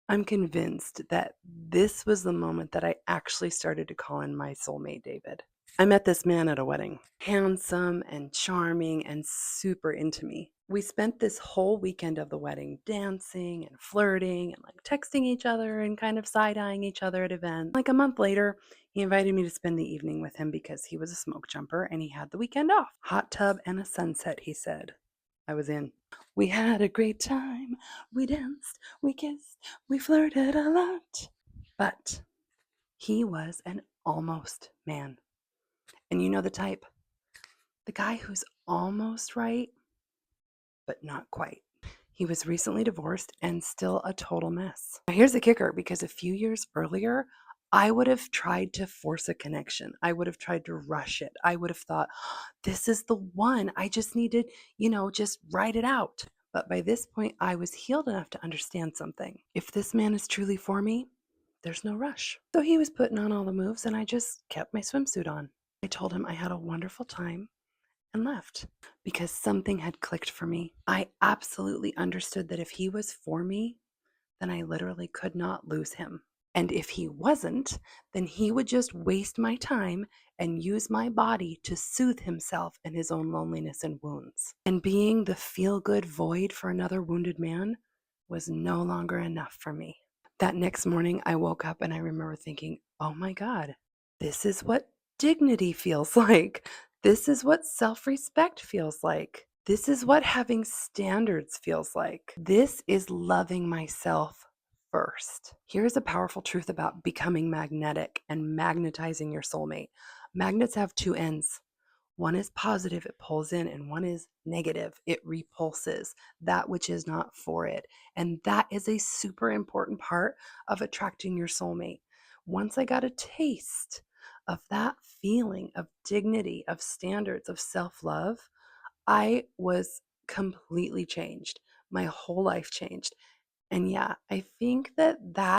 I'm convinced that this was the moment that I actually started to call in my soulmate, David. I met this man at a wedding, handsome and charming and super into me. We spent this whole weekend of the wedding dancing and flirting and like texting each other and kind of side eyeing each other at events. Like a month later, he invited me to spend the evening with him because he was a smoke jumper and he had the weekend off. Hot tub and a sunset, he said. I was in. We had a great time. We danced, we kissed, we flirted a lot. But he was an almost man. And you know the type, the guy who's almost right, but not quite. He was recently divorced and still a total mess. Now, here's the kicker, because a few years earlier, I would have tried to force a connection. I would have tried to rush it. I would have thought, this is the one. I just needed, just write it out. But by this point, I was healed enough to understand something. If this man is truly for me, there's no rush. So he was putting on all the moves, and I just kept my swimsuit on. I told him I had a wonderful time and left because something had clicked for me. I absolutely understood that if he was for me, then I literally could not lose him. And if he wasn't, then he would just waste my time and use my body to soothe himself and his own loneliness and wounds. And being the feel good void for another wounded man was no longer enough for me. That next morning, I woke up and I remember thinking, oh my God, this is what dignity feels like. This is what self respect feels like. This is what having standards feels like. This is loving myself first. Here's a powerful truth about becoming magnetic and magnetizing your soulmate. Magnets have two ends. One is positive, it pulls in, and one is negative, it repulses that which is not for it. And that is a super important part of attracting your soulmate. Once I got a taste of that feeling of dignity, of standards, of self love, I was completely changed. My whole life changed. And yeah, I think that